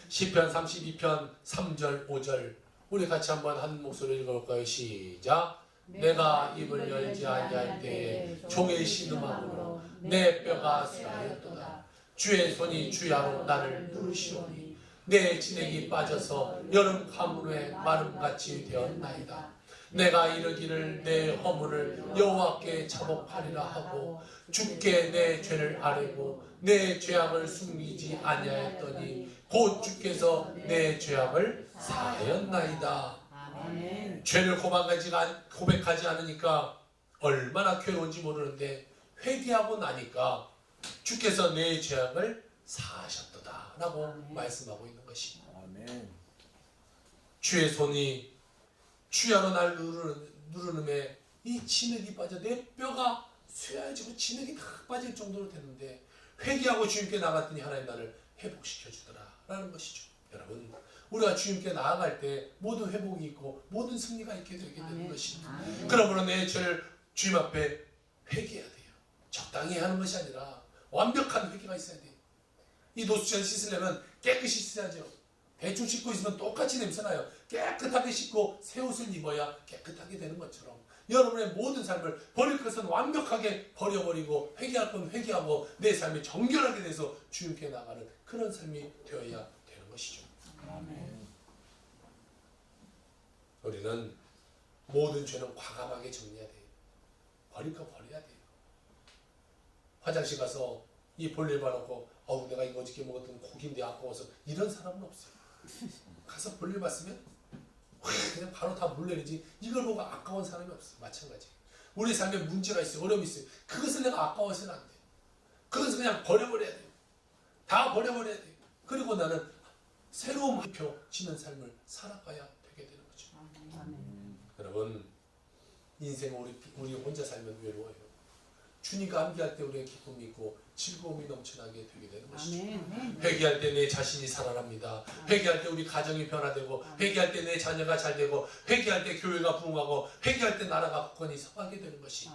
시편 32편 3절 5절 우리 같이 한번 한 목소리로 읽어볼까요? 시작. 내가 입을 열지 아니할 때에 종의 신음함으로 내 뼈가 쓰라렸도다. 주의 손이 주야로 나를 누르시오니 내 진액이 빠져서 여름 가물에 마름같이 되었나이다. 내가 이르기를 내 허물을 여호와께 자복하리라 하고 주께 내 죄를 아뢰고 내 죄악을 숨기지 아니하였더니 곧 주께서 내 죄악을 사하였나이다. 아멘. 죄를 고백하지 않으니까 얼마나 괴로운지 모르는데 회개하고 나니까 주께서 내 죄악을 사하셨도다 라고 말씀하고 있는 것입니다. 아멘. 주의 손이 주야로 날 누르는에 이 진흙이 빠져 내 뼈가 쇠해지고 진흙이 다 빠질 정도로 됐는데 회개하고 주님께 나갔더니 하나님 나를 회복시켜 주더라 라는 것이죠. 여러분, 우리가 주님께 나아갈 때 모든 회복이 있고 모든 승리가 있게 되게 되는 것입니다. 그러므로 내 죄를 주님 앞에 회개해야 돼요. 적당히 하는 것이 아니라 완벽한 회개가 있어야 돼요. 이 노수천 씻으려면 깨끗이 씻어야죠. 대충 씻고 있으면 똑같이 냄새나요. 깨끗하게 씻고 새 옷을 입어야 깨끗하게 되는 것처럼 여러분의 모든 삶을 버릴 것은 완벽하게 버려버리고 회개할 건 회개하고 내 삶이 정결하게 돼서 주님께 나가는 그런 삶이 되어야 되는 것이죠. 아멘. 우리는 모든 죄는 과감하게 정리해야 돼요. 버릴 거 버려야 돼요. 화장실 가서 이 볼일 봐놓고 내가 이거 어저께 먹었던 고기인데 아까워서 이런 사람은 없어요. 가서 볼일 봤으면 그냥 바로 다 물내리지 이걸 보고 아까운 사람이 없어요. 마찬가지. 우리 삶에 문제가 있어요. 어려움이 있어요. 그것을 내가 아까워서는 안 돼요. 그것을 그냥 버려버려야 돼요. 다 버려버려야 돼요. 그리고 나는 새로운 목표 지는 삶을 살아가야 되게 되는 거죠. 아멘. 여러분, 인생은 우리 혼자 살면 외로워요. 주님과 함께할 때 우리의 기쁨이 있고 즐거움이 넘쳐나게 되게 되는 것이죠. 아멘. 회개할 때 내 자신이 살아납니다. 회개할 때 우리 가정이 변화되고 회개할 때 내 자녀가 잘 되고 회개할 때 교회가 부흥하고 회개할 때 나라가 굳건히 서가게 되는 것이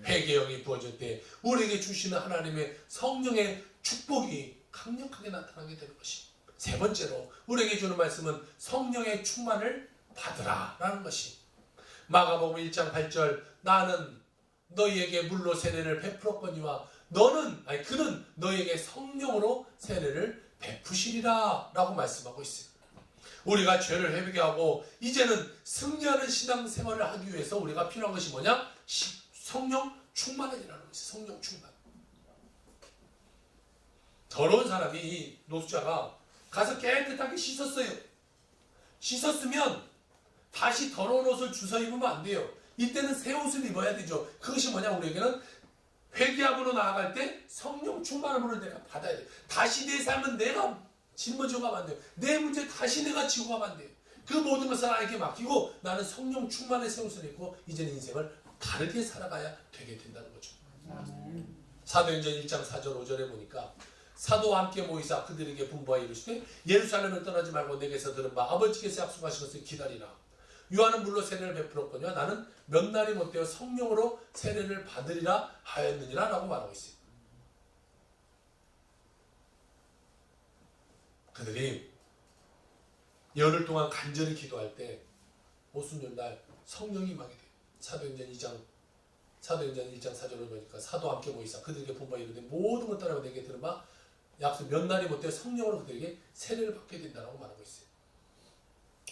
회개의 영이 부어질 때 우리에게 주시는 하나님의 성령의 축복이 강력하게 나타나게 되는 것이 세 번째로 우리에게 주는 말씀은 성령의 충만을 받으라 라는 것이 마가복음 1장 8절 나는 너희에게 물로 세례를 베풀었거니와 그는 너희에게 성령으로 세례를 베푸시리라 라고 말씀하고 있어요. 우리가 죄를 회개하고 이제는 승리하는 신앙생활을 하기 위해서 우리가 필요한 것이 뭐냐? 성령 충만이라는 것이 성령 충만. 더러운 사람이 이 노숙자가 가서 깨끗하게 씻었어요. 씻었으면 다시 더러운 옷을 주워 입으면 안 돼요. 이때는 새 옷을 입어야 되죠. 그것이 뭐냐? 우리에게는 회개함으로 나아갈 때 성령 충만함으로 내가 받아야 돼요. 다시 내 삶은 내가 짊어지고 가면 안 돼요. 내 문제 다시 내가 지고 가면 안 돼요. 그 모든 것을 하나님께 맡기고 나는 성령 충만의 새 옷을 입고 이제는 인생을 다르게 살아가야 되게 된다는 거죠. 사도행전 1장 4절 5절에 보니까 사도와 함께 모이사 그들에게 분부하여 이르시되 예루살렘을 떠나지 말고 내게서 들은 바 아버지께서 약속하신 것을 기다리라. 요한은 물로 세례를 베풀었거니와 나는 몇 날이 못되어 성령으로 세례를 받으리라 하였느니라 라고 말하고 있어요. 그들이 열흘 동안 간절히 기도할 때 오순절날 성령이 임하게 돼요. 사도행전 1장 4절을 보니까 사도와 함께 모이사 그들에게 분부하여 이르되 모든 것 따라 내게 들은 바 약속 몇 날이 못되어 성령으로 그들에게 세례를 받게 된다고 말하고 있어요.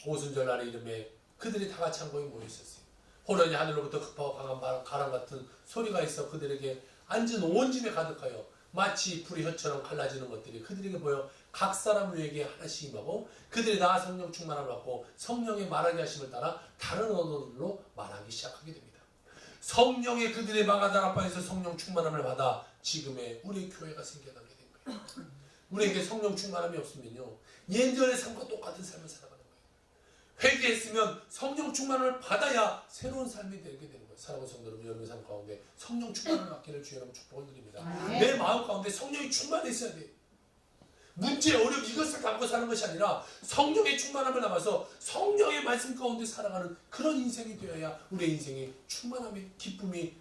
오순절 날의 이름에 그들이 다 같이 한 곳에 모여 있었어요. 호련히 하늘로부터 급하고 강한 가람 같은 소리가 있어 그들에게 앉은 온 집에 가득하여 마치 불이 혀처럼 갈라지는 것들이 그들에게 보여 각 사람 위에게 하나씩 임하고 그들이 다 성령 충만함을 받고 성령의 말하게 하심을 따라 다른 언어들로 말하기 시작하게 됩니다. 성령의 그들의 마가다라파에서 성령 충만함을 받아 지금의 우리 교회가 생겨나게 된 거예요. 우리에게 성령 충만함이 없으면요 예전의 삶과 똑같은 삶을 살아가는 거예요. 회개했으면 성령 충만을 받아야 새로운 삶이 되게 되는 거예요. 사랑하는 성도 여러분, 여러분의 삶 가운데 성령 충만을 받기를 주의 이름으로 축복을 드립니다. 내 마음 가운데 성령이 충만해 있어야 돼요. 문제, 어려움 이것을 담고 사는 것이 아니라 성령의 충만함을 담아서 성령의 말씀 가운데 살아가는 그런 인생이 되어야 우리의 인생에 충만함의 기쁨이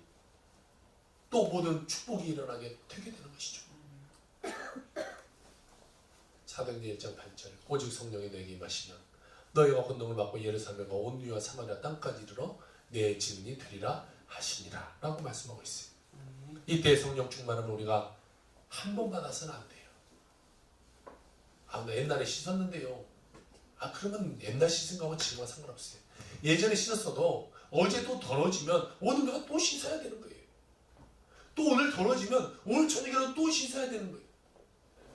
또 모든 축복이 일어나게 되게 되는 것이죠. 사도행전 1장 8절 오직 성령이 너에게 임하시면 너희가 권능을 받고 예루살렘과 온 유대와 사마리아 땅까지 이르러 내 증인이 되리라 하시니라 라고 말씀하고 있어요. 이때 성령 충만함을 우리가 한 번 받아서는 안 돼요. 아, 나 옛날에 씻었는데요. 아, 그러면 옛날 씻은 거하고 지금과 상관없어요. 예전에 씻었어도 어제 또 더러워지면 오늘 내가 또 씻어야 되는 거예요. 또 오늘 더러워지면 오늘 저녁에는 또 씻어야 되는 거예요.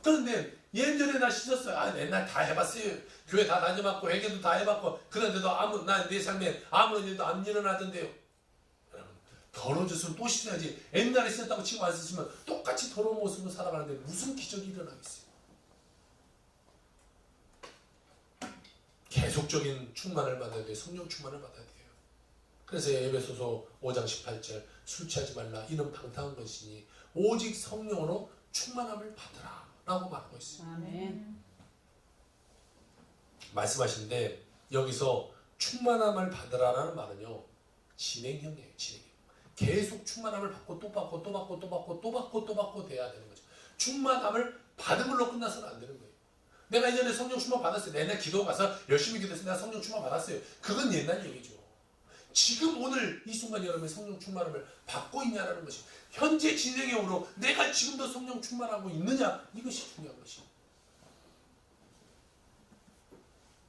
그런데 예전에 나 씻었어요. 아, 옛날 다 해봤어요. 교회 다 다녀봤고 회개도 다 해봤고 그런데도 나 내 삶에 아무런 일도 안 일어나던데요. 여러분, 더러워졌으면 또 씻어야지. 옛날에 씻었다고 지금 안 씻으면 똑같이 더러운 모습으로 살아가는데 무슨 기적이 일어나겠어요. 계속적인 충만을 받아야 돼요. 성령 충만을 받아야 돼요. 그래서 에베소서 5장 18절 술 취하지 말라 이는 방탕한 것이니 오직 성령으로 충만함을 받으라 라고 말하고 있어요. 아멘. 말씀하시는데 여기서 충만함을 받으라라는 말은요 진행형이에요. 진행형. 계속 충만함을 받고 또 받고 또 받고 또 받고 또 받고 또 받고 돼야 되는 거죠. 충만함을 받은 걸로 끝나서는 안 되는 거예요. 내가 예전에 성령 충만 받았어요. 내가 기도 가서 열심히 기도해서 내가 성령 충만 받았어요. 그건 옛날 얘기죠. 지금 오늘 이 순간 여러분이 성령 충만함을 받고 있냐라는 것이 현재 진행형으로 내가 지금도 성령 충만하고 있느냐 이것이 중요한 것이에요.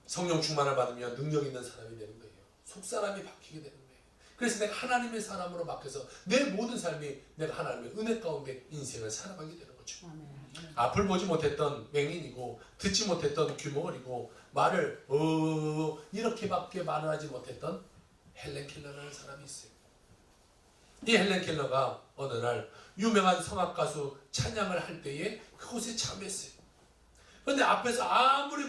성령 충만을 받으면 능력 있는 사람이 되는 거예요. 속사람이 바뀌게 되는 거예요. 그래서 내가 하나님의 사람으로 바뀌어서 내 모든 삶이 내가 하나님의 은혜 가운데 인생을 살아가게 되는 거죠. 아멘. 앞을 보지 못했던 맹인이고 듣지 못했던 귀머거리고 말을 이렇게밖에 말을 하지 못했던 헬렌 켈러라는 사람이 있어요. 이 헬렌 켈러가 어느 날 유명한 성악 가수 찬양을 할 때에 그곳에 참여했어요. 그런데 앞에서 아무리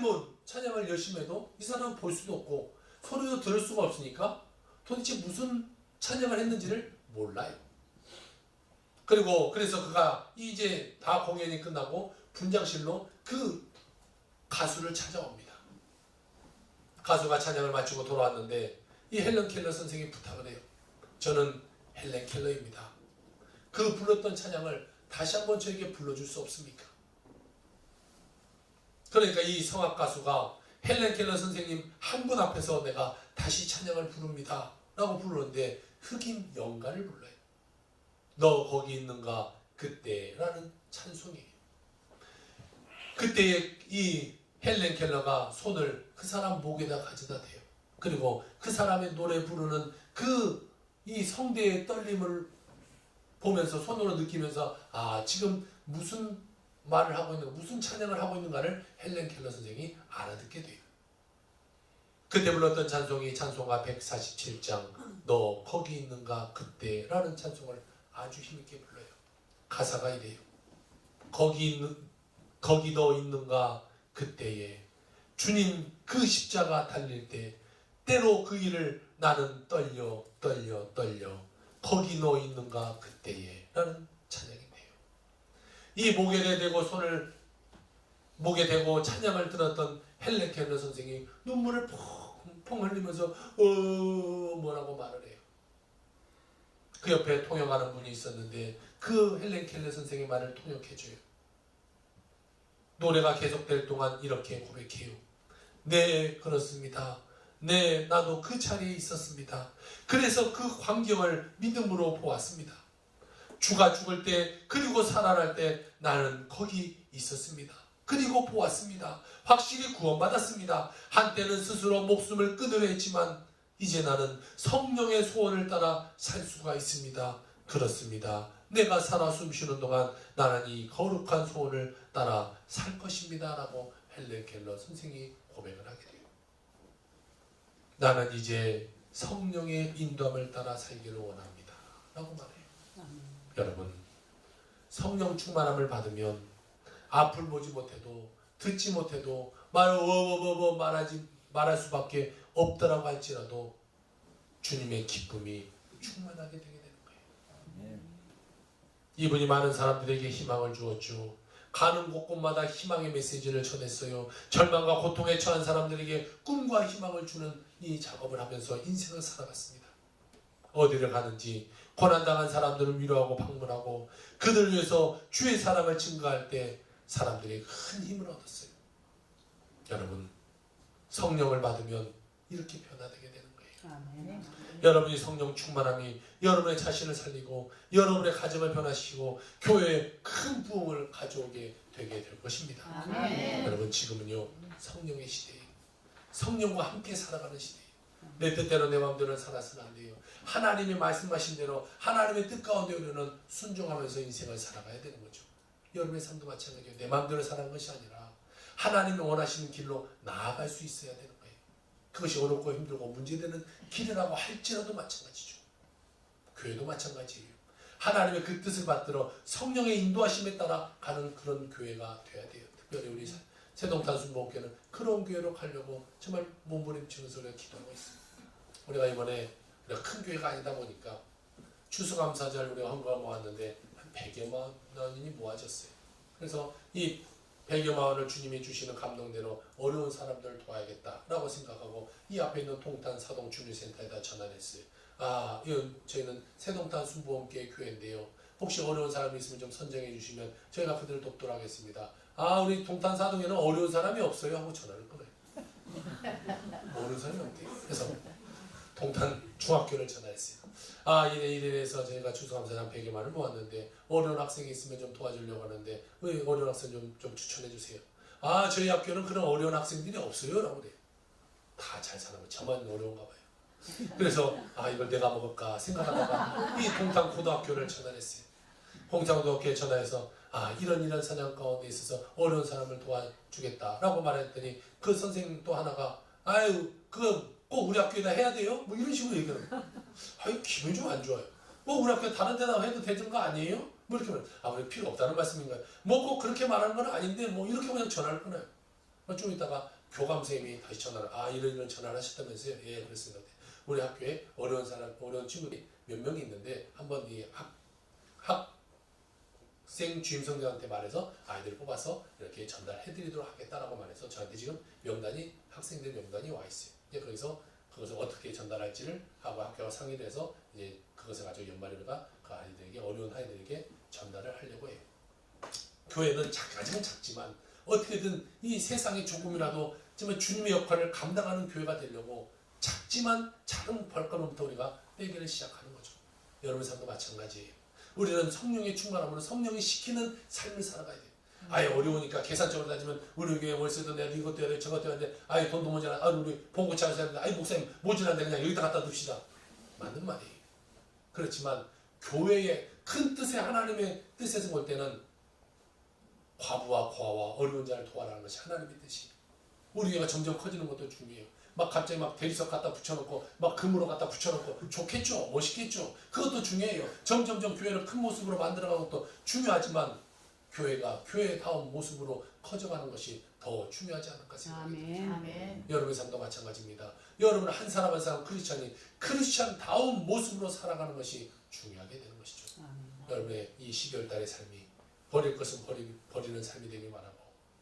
찬양을 열심히 해도 이 사람은 볼 수도 없고 소리도 들을 수가 없으니까 도대체 무슨 찬양을 했는지를 몰라요. 그래서 그가 이제 다 공연이 끝나고 분장실로 그 가수를 찾아옵니다. 가수가 찬양을 마치고 돌아왔는데 이 헬렌 켈러 선생이 부탁을 해요. 저는 헬렌 켈러입니다. 그 불렀던 찬양을 다시 한번 저에게 불러줄 수 없습니까? 그러니까 이 성악 가수가 헬렌 켈러 선생님 한 분 앞에서 내가 다시 찬양을 부릅니다 라고 부르는데 흑인 영가를 불러요. 너 거기 있는가 그때라는 찬송이에요. 그때 이 헬렌 켈러가 손을 그 사람 목에다 가져다 대요. 그리고 그 사람의 노래 부르는 이 성대의 떨림을 보면서 손으로 느끼면서 지금 무슨 말을 하고 있는가, 무슨 찬양을 하고 있는가를 헬렌 켈러 선생이 알아듣게 돼요. 그때 불렀던 찬송이 찬송가 147장 너 거기 있는가 그때라는 찬송을 아주 힘있게 불러요. 가사가 이래요. 거기 너 있는가 그때에 주님 그 십자가 달릴 때 때로 그 일을 나는 떨려 거기 너 있는가 그때에 라는 찬양인데요. 이 목에 대고 손을 목에 대고 찬양을 들었던 헬렌 켈러 선생이 눈물을 펑펑 흘리면서 뭐라고 말을 해요. 그 옆에 통역하는 분이 있었는데 그 헬렌 켈러 선생의 말을 통역해줘요. 노래가 계속될 동안 이렇게 고백해요. 네, 그렇습니다. 네, 나도 그 자리에 있었습니다. 그래서 그 광경을 믿음으로 보았습니다. 주가 죽을 때 그리고 살아날 때 나는 거기 있었습니다. 그리고 보았습니다. 확실히 구원받았습니다. 한때는 스스로 목숨을 끊으려 했지만 이제 나는 성령의 소원을 따라 살 수가 있습니다. 그렇습니다. 내가 살아 숨쉬는 동안 나는 이 거룩한 소원을 따라 살 것입니다. 라고 헬렌 켈러 선생이 고백을 하게 돼요. 나는 이제 성령의 인도함을 따라 살기를 원합니다. 라고 말해요. 여러분, 성령 충만함을 받으면 앞을 보지 못해도 듣지 못해도 말할 수밖에 없더라고 할지라도 주님의 기쁨이 충만하게 되게 되는 거예요. 이분이 많은 사람들에게 희망을 주었죠. 가는 곳곳마다 희망의 메시지를 전했어요. 절망과 고통에 처한 사람들에게 꿈과 희망을 주는 이 작업을 하면서 인생을 살아갔습니다. 어디를 가는지 고난당한 사람들을 위로하고 방문하고 그들을 위해서 주의 사랑을 증거할 때 사람들이 큰 힘을 얻었어요. 여러분, 성령을 받으면 이렇게 변화되게 되는 거예요. 아멘. 여러분이 성령 충만함이 여러분의 자신을 살리고 여러분의 가정을 변화시키고 교회에 큰 부흥을 가져오게 되게 될 것입니다. 아멘. 여러분 지금은요 성령의 시대예요. 성령과 함께 살아가는 시대예요. 내 뜻대로 내 마음대로 살아서는 안 돼요. 하나님이 말씀하신 대로 하나님의 뜻 가운데 우리는 순종하면서 인생을 살아가야 되는 거죠. 여러분의 삶도 마찬가지예요. 내 마음대로 살아가는 것이 아니라 하나님이 원하시는 길로 나아갈 수 있어야 되는 거예요. 그것이 어렵고 힘들고 문제되는 길이라고 할지라도 마찬가지죠. 교회도 마찬가지예요. 하나님의 그 뜻을 받들어 성령의 인도하심에 따라 가는 그런 교회가 돼야 돼요. 특별히 우리 새동탄 순복음교회는 그런 교회로 가려고 정말 몸부림치면서 우리가 기도하고 있어요. 우리가 이번에 우리가 큰 교회가 아니다 보니까 추수감사절 우리가 헌금을 모았는데 한 100여만 원이 모아졌어요. 그래서 이 100여만 원을 주님이 주시는 감동대로 어려운 사람들을 도와야겠다라고 생각하고 이 앞에 있는 동탄 사동 주일센터에다 전화했어요. 이건 저희는 새동탄 순복음교회 교회인데요. 혹시 어려운 사람이 있으면 좀 선정해 주시면 저희가 그들을 돕도록 하겠습니다. 우리 동탄 사동에는 어려운 사람이 없어요 하고 전화를 끊어요. 어려운 사람이 없대요. 그래서 동탄 중학교를 전화했어요. 이래 해서 저희가 추수감사 한 100여만 원을 모았는데 어려운 학생이 있으면 좀 도와주려고 하는데 어려운 학생 좀 추천해 주세요. 저희 학교는 그런 어려운 학생들이 없어요 라고 그래요. 다 잘 사는 저만 어려운가 봐요. 그래서 이걸 내가 먹을까 생각하다가 이 동탄 고등학교를 전화했어요. 동탄 고등학교에 전화해서 이런 사냥 가운데 있어서 어려운 사람을 도와주겠다라고 말했더니 그 선생님 또 하나가 그거 꼭 우리 학교에다 해야 돼요? 뭐 이런 식으로 얘기하는 거예요. 기분이 좀 안 좋아요. 우리 학교 다른 데다 해도 되는 거 아니에요? 뭐 이렇게 말해요. 우리 필요 없다는 말씀인가요? 꼭 그렇게 말하는 건 아닌데 이렇게 그냥 전화를 끊어요. 좀 있다가 교감선생님이 다시 전화를 이런 전화를 하셨다면서요? 예, 그랬습니다. 우리 학교에 어려운 친구들이 몇 명이 있는데 한번 이 학생 주임선생한테 말해서 아이들을 뽑아서 이렇게 전달해드리도록 하겠다라고 말해서 저한테 지금 학생들 명단이 와 있어요. 이제 거기서 그것을 어떻게 전달할지를 하고 학교와 상의를 해서 이제 그것을 가지고 연말에가 그 아이들에게 어려운 아이들에게 전달을 하려고 해요. 교회는 아직은 작지만 어떻게든 이 세상에 조금이라도 정말 주님의 역할을 감당하는 교회가 되려고 작지만 작은 발걸음부터 우리가 떼기를 시작하는 거죠. 여러분 삶도 마찬가지예요. 우리는 성령의 충만함으로 성령이 시키는 삶을 살아가야 돼요. 어려우니까 계산적으로 따지면 우리 교회 월세도 내야 돼, 이것도 해야 돼, 저것도 해야 돼, 돈도 모자라, 우리 봉고 차려야 돼, 목사님 모자란데 그냥 여기다 갖다 둡시다. 맞는 말이에요. 그렇지만 교회의 큰 뜻의 하나님의 뜻에서 볼 때는 과부와 고아와 어려운 자를 도와라는 것이 하나님의 뜻이에요. 우리 교회가 점점 커지는 것도 중요해요. 갑자기 대리석 갖다 붙여놓고 금으로 갖다 붙여놓고 좋겠죠, 멋있겠죠. 그것도 중요해요. 점점점 교회를 큰 모습으로 만들어가는 것도 중요하지만 교회가 교회다운 모습으로 커져가는 것이 더 중요하지 않을까 생각합니다. 아멘. 여러분의 삶도 마찬가지입니다. 여러분 한 사람 한 사람 크리스찬다운 모습으로 살아가는 것이 중요하게 되는 것이죠. 아멘. 여러분의 이 12월 달의 삶이 버릴 것은 버리는 삶이 되길 바라고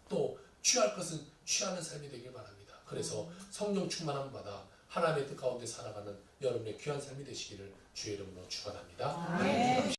또 취할 것은 취하는 삶이 되길 바랍니다. 그래서 성령 충만함 받아 하나님의 뜻 가운데 살아가는 여러분의 귀한 삶이 되시기를 주의 이름으로 축원합니다. 아멘.